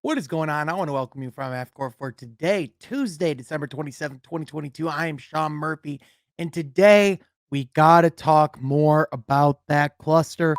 What is going on? I want to welcome you from FCore for today, Tuesday, December 27th, 2022. I am Sean Murphy, and today we got to talk more about that cluster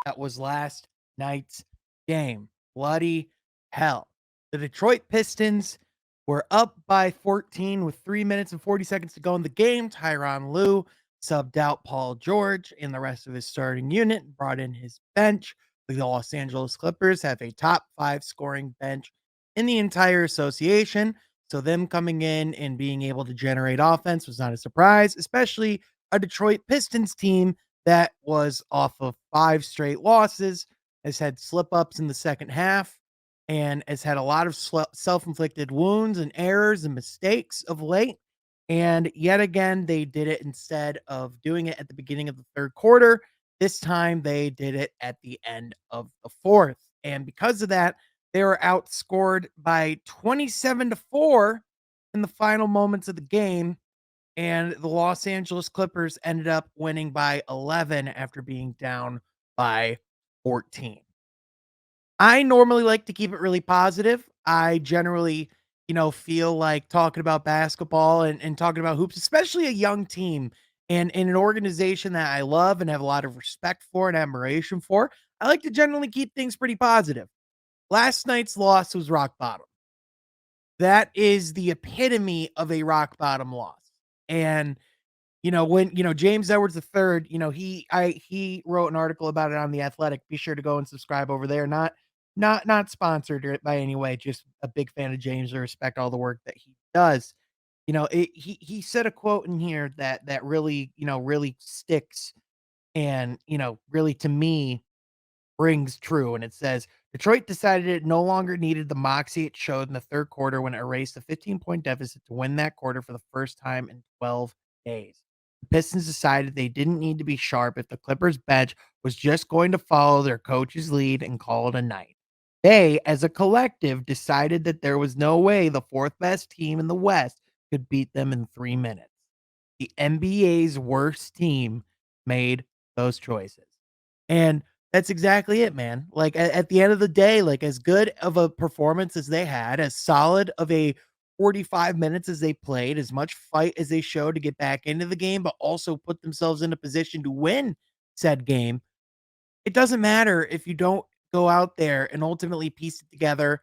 that was last night's game. Bloody hell. The Detroit Pistons were up by 14 with 3 minutes and 40 seconds to go in the game. Tyronn Lue subbed out Paul George and the rest of his starting unit and brought in his bench. The Los Angeles Clippers have a top 5 scoring bench in the entire association. So them coming in and being able to generate offense was not a surprise, especially a Detroit Pistons team that was off of 5 straight losses, has had slip ups in the second half, and has had a lot of self inflicted wounds and errors and mistakes of late. And yet again, they did it instead of doing it at the beginning of the third quarter. This time they did it at the end of the fourth. And because of that, they were outscored by 27-4 in the final moments of the game. And the Los Angeles Clippers ended up winning by 11 after being down by 14. I normally like to keep it really positive. I generally, feel like talking about basketball and talking about hoops, especially a young team and in an organization that I love and have a lot of respect for and admiration for. I like to generally keep things pretty positive. Last night's loss was rock bottom. That is the epitome of a rock bottom loss. And when, James Edwards III, he wrote an article about it on The Athletic. Be sure to go and subscribe over there. Not sponsored or by any way, just a big fan of James. I respect all the work that he does. He said a quote in here that really, really sticks and, really to me rings true. And it says Detroit decided it no longer needed the moxie it showed in the third quarter when it erased a 15-point deficit to win that quarter for the first time in 12 days. The Pistons decided they didn't need to be sharp if the Clippers bench was just going to follow their coach's lead and call it a night. They, as a collective, decided that there was no way the fourth best team in the West could beat them in 3 minutes. The NBA's worst team made those choices. And that's exactly it, man. Like at the end of the day, like as good of a performance as they had, as solid of a 45 minutes as they played, as much fight as they showed to get back into the game, but also put themselves in a position to win said game. It doesn't matter if you don't go out there and ultimately piece it together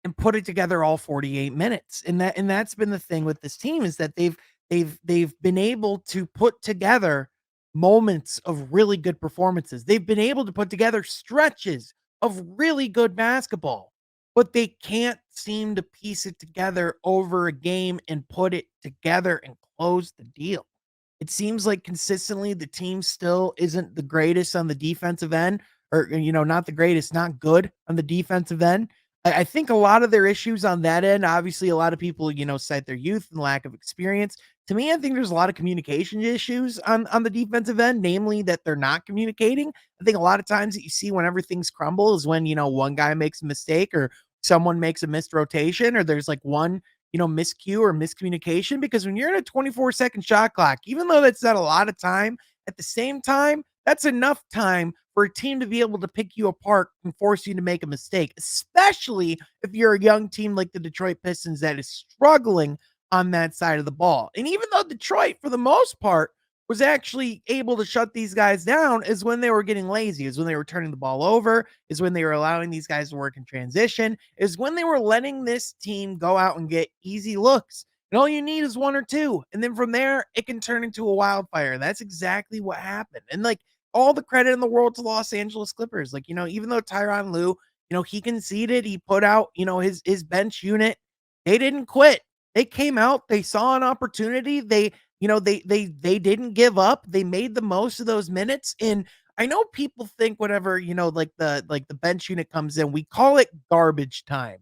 and put it together all 48 minutes. And that's been the thing with this team is that they've been able to put together moments of really good performances. They've been able to put together stretches of really good basketball, but they can't seem to piece it together over a game and put it together and close the deal. It seems like consistently the team still isn't the greatest on the defensive end, or, not the greatest, not good on the defensive end. I think a lot of their issues on that end, obviously, a lot of people, cite their youth and lack of experience. To me, I think there's a lot of communication issues on the defensive end, namely that they're not communicating. I think a lot of times that you see when everything's crumble is when, one guy makes a mistake or someone makes a missed rotation or there's like one, miscue or miscommunication. Because when you're in a 24-second shot clock, even though that's not a lot of time, at the same time, that's enough time for a team to be able to pick you apart and force you to make a mistake, especially if you're a young team like the Detroit Pistons that is struggling on that side of the ball. And even though Detroit, for the most part, was actually able to shut these guys down, is when they were getting lazy, is when they were turning the ball over, is when they were allowing these guys to work in transition, is when they were letting this team go out and get easy looks. And all you need is one or two. And then from there, it can turn into a wildfire. And that's exactly what happened. And like all the credit in the world to Los Angeles Clippers. Like, even though Tyronn Lue, he conceded, he put out, his bench unit, they didn't quit. They came out, they saw an opportunity. They didn't give up. They made the most of those minutes. And I know people think whenever, like the bench unit comes in, we call it garbage time.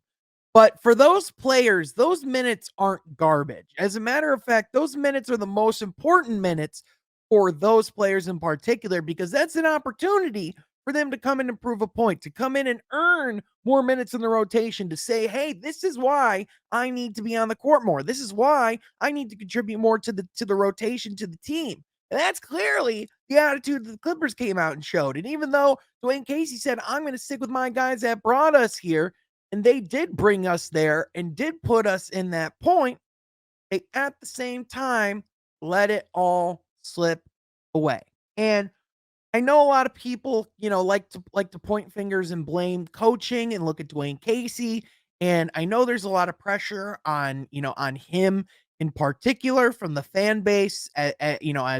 But for those players, those minutes aren't garbage. As a matter of fact, those minutes are the most important minutes for those players in particular, because that's an opportunity for them to come in and prove a point, to come in and earn more minutes in the rotation, to say, hey, this is why I need to be on the court more. This is why I need to contribute more to the rotation, to the team. And that's clearly the attitude that the Clippers came out and showed. And even though Dwayne Casey said, I'm going to stick with my guys that brought us here, And they did bring us there and did put us in that point. They at the same time let it all slip away. And I know a lot of people, like to point fingers and blame coaching and look at Dwayne Casey. And I know there's a lot of pressure on, on him in particular from the fan base, as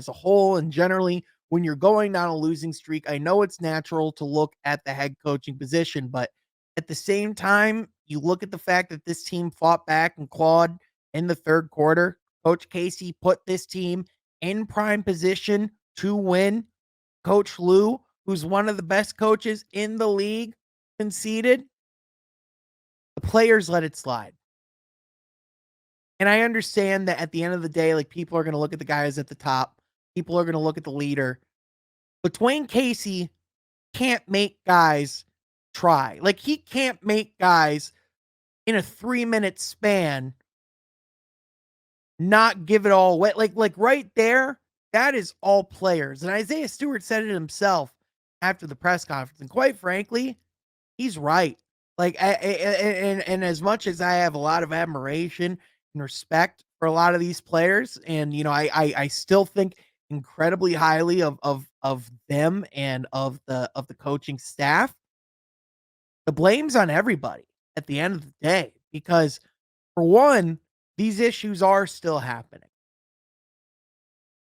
a whole and generally when you're going down a losing streak. I know it's natural to look at the head coaching position, but at the same time, you look at the fact that this team fought back and clawed in the third quarter. Coach Casey put this team in prime position to win. Coach Lou, who's one of the best coaches in the league, conceded. The players let it slide. And I understand that at the end of the day, like people are going to look at the guys at the top, people are going to look at the leader. But Dwayne Casey can't make guys try. Like he can't make guys in a 3-minute span not give it all away. Like right there, that is all players. And Isaiah Stewart said it himself after the press conference. And quite frankly, he's right. Like, and as much as I have a lot of admiration and respect for a lot of these players, and I still think incredibly highly of them and of the coaching staff. The blame's on everybody at the end of the day because, for one, these issues are still happening.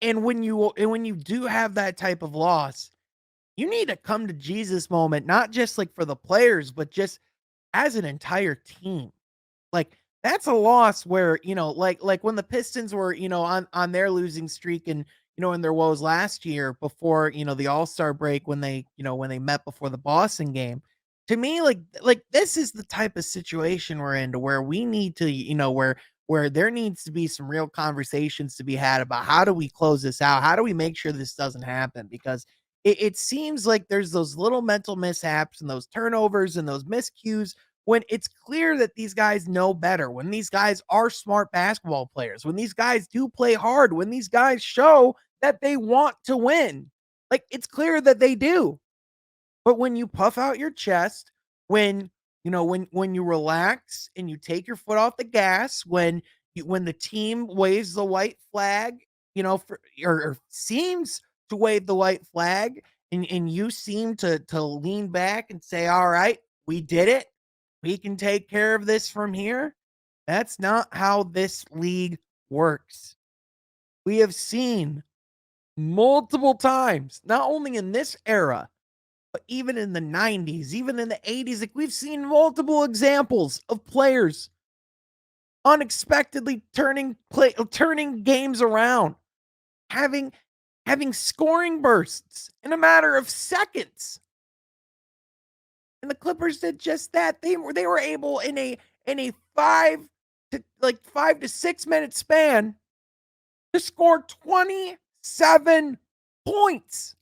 And when you do have that type of loss, you need to come to Jesus moment, not just like for the players, but just as an entire team. Like that's a loss where, like when the Pistons were, on their losing streak and, in their woes last year before, the All-Star break when they met before the Boston game. To me, like this is the type of situation we're in to where we need to, where there needs to be some real conversations to be had about how do we close this out? How do we make sure this doesn't happen? Because it seems like there's those little mental mishaps and those turnovers and those miscues when it's clear that these guys know better, when these guys are smart basketball players, when these guys do play hard, when these guys show that they want to win. Like it's clear that they do. But when you puff out your chest, when you relax and you take your foot off the gas, when the team waves the white flag, or seems to wave the white flag, and you seem to lean back and say, "All right, we did it. We can take care of this from here." That's not how this league works. We have seen multiple times, not only in this era, but even in the 90s, even in the 80s, like we've seen multiple examples of players unexpectedly turning games around, having having scoring bursts in a matter of seconds. And the Clippers did just that. They were able in a 5 to 6 minute span to score 27 points.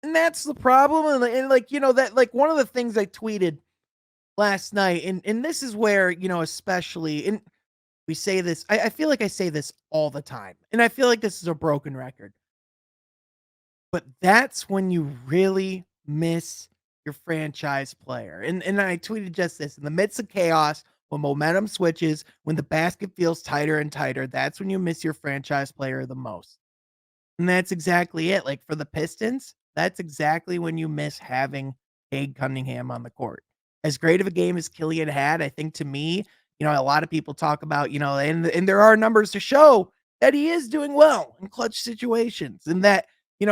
And that's the problem. And like, that like one of the things I tweeted last night, and this is where, especially, and we say this, I feel like I say this all the time, and I feel like this is a broken record, but that's when you really miss your franchise player. And I tweeted just this: in the midst of chaos, when momentum switches, when the basket feels tighter and tighter, that's when you miss your franchise player the most. And that's exactly it. Like for the Pistons, that's exactly when you miss having Cade Cunningham on the court. As great of a game as Killian had, I think to me, a lot of people talk about, and there are numbers to show that he is doing well in clutch situations and that,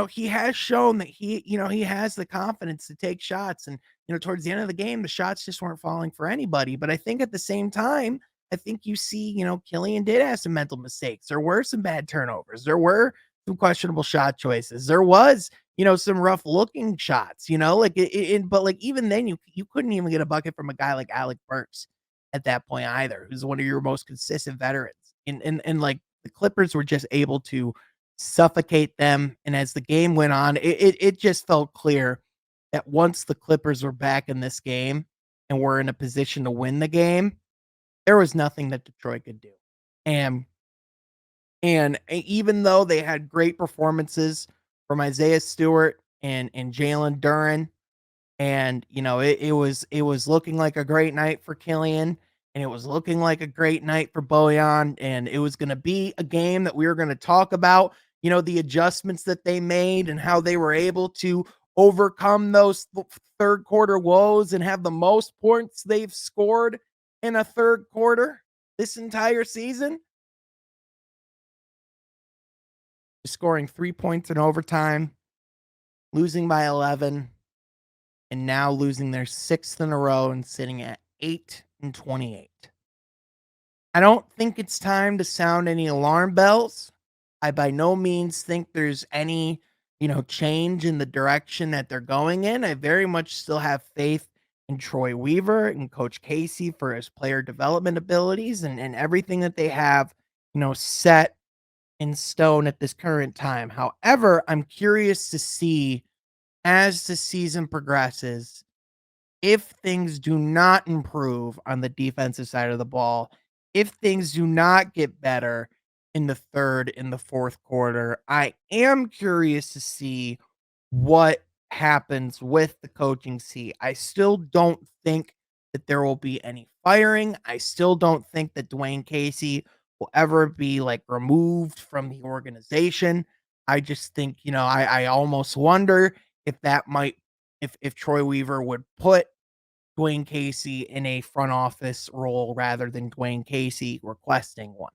he has shown that he has the confidence to take shots. And, towards the end of the game, the shots just weren't falling for anybody. But I think at the same time, I think you see, Killian did have some mental mistakes. There were some bad turnovers. There were some questionable shot choices. There was, some rough looking shots, but like even then you couldn't even get a bucket from a guy like Alec Burks at that point either, who's one of your most consistent veterans. And like the Clippers were just able to suffocate them. And as the game went on, it just felt clear that once the Clippers were back in this game and were in a position to win the game, there was nothing that Detroit could do. And even though they had great performances from Isaiah Stewart and Jalen Duren, And, it was looking like a great night for Killian, and it was looking like a great night for Bojan, and it was gonna be a game that we were gonna talk about, the adjustments that they made and how they were able to overcome those 3rd quarter woes and have the most points they've scored in a 3rd quarter this entire season, scoring 3 points in overtime, losing by 11, and now losing their 6th in a row and sitting at 8-28. I don't think it's time to sound any alarm bells. I by no means think there's any, change in the direction that they're going in. I very much still have faith in Troy Weaver and Coach Casey for his player development abilities and everything that they have, set in stone at this current time. However, I'm curious to see as the season progresses if things do not improve on the defensive side of the ball, if things do not get better in the 3rd and the 4th quarter, I am curious to see what happens with the coaching seat. I still don't think that there will be any firing. I still don't think that Dwayne Casey will ever be like removed from the organization. I just think, I almost wonder if that might if Troy Weaver would put Dwayne Casey in a front office role rather than Dwayne Casey requesting one.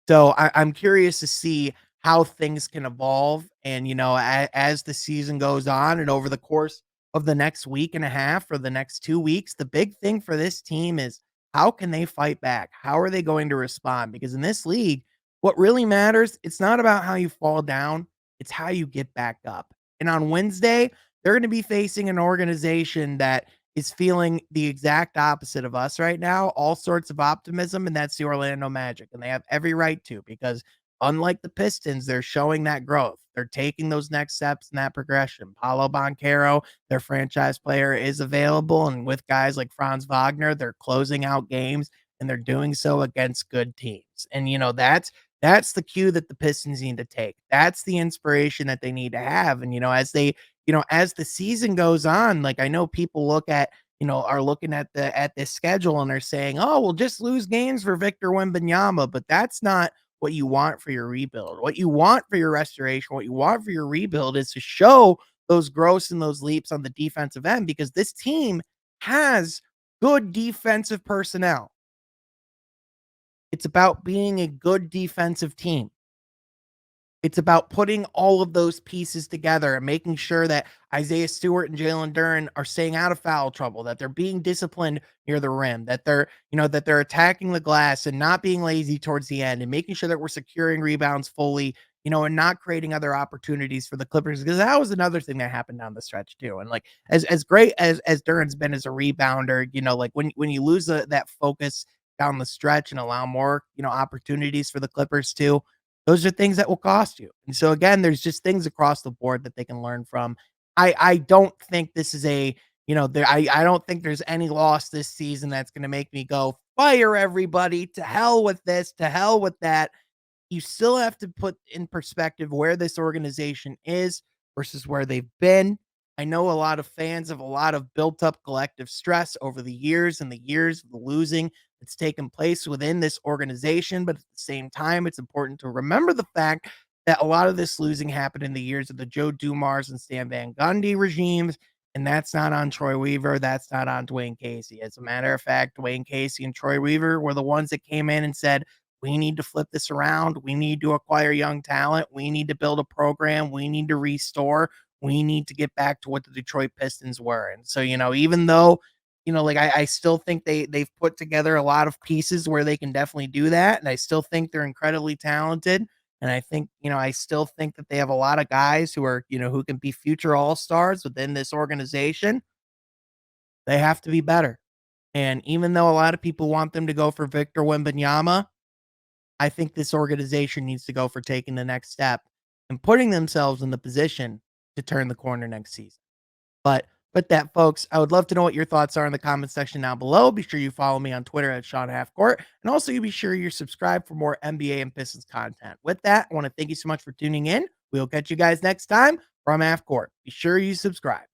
So I'm curious to see how things can evolve. And, as the season goes on and over the course of the next week and a half or the next 2 weeks, the big thing for this team is how can they fight back? How are they going to respond? Because in this league, what really matters, it's not about how you fall down, it's how you get back up. And on Wednesday, they're going to be facing an organization that is feeling the exact opposite of us right now, all sorts of optimism, and that's the Orlando Magic. And they have every right to, because unlike the Pistons, they're showing that growth. They're taking those next steps in that progression. Paulo Banchero, their franchise player, is available. And with guys like Franz Wagner, they're closing out games and they're doing so against good teams. And that's the cue that the Pistons need to take. That's the inspiration that they need to have. And as the season goes on, like I know people are looking at this schedule and they're saying, "Oh, we'll just lose games for Victor Wembanyama," but that's not what you want for your rebuild. What you want for your restoration, what you want for your rebuild is to show those growths and those leaps on the defensive end because this team has good defensive personnel. It's about being a good defensive team. It's about putting all of those pieces together and making sure that Isaiah Stewart and Jalen Duren are staying out of foul trouble, that they're being disciplined near the rim, that they're attacking the glass and not being lazy towards the end and making sure that we're securing rebounds fully, and not creating other opportunities for the Clippers. Because that was another thing that happened down the stretch too. And like as great as Duren's been as a rebounder, like when you lose that focus down the stretch and allow more, opportunities for the Clippers too, those are things that will cost you. And so again, there's just things across the board that they can learn from. I don't think this is I don't think there's any loss this season that's going to make me go fire everybody, to hell with this, to hell with that. You still have to put in perspective where this organization is versus where they've been. I know a lot of fans have a lot of built up collective stress over the years and the years of the losing that's taken place within this organization. But at the same time, it's important to remember the fact that a lot of this losing happened in the years of the Joe Dumars and Stan Van Gundy regimes. And that's not on Troy Weaver. That's not on Dwayne Casey. As a matter of fact, Dwayne Casey and Troy Weaver were the ones that came in and said, we need to flip this around. We need to acquire young talent. We need to build a program. We need to restore. We need to get back to what the Detroit Pistons were. And so, even though, like I still think they've put together a lot of pieces where they can definitely do that. And I still think they're incredibly talented. And I think, I still think that they have a lot of guys who are, who can be future all-stars within this organization. They have to be better. And even though a lot of people want them to go for Victor Wembanyama, I think this organization needs to go for taking the next step and putting themselves in the position to turn the corner next season. But with that, folks, I would love to know what your thoughts are in the comment section down below. Be sure you follow me on Twitter at Sean Halfcourt. And also, you be sure you're subscribed for more NBA and Pistons content. With that, I want to thank you so much for tuning in. We'll catch you guys next time from Halfcourt. Be sure you subscribe.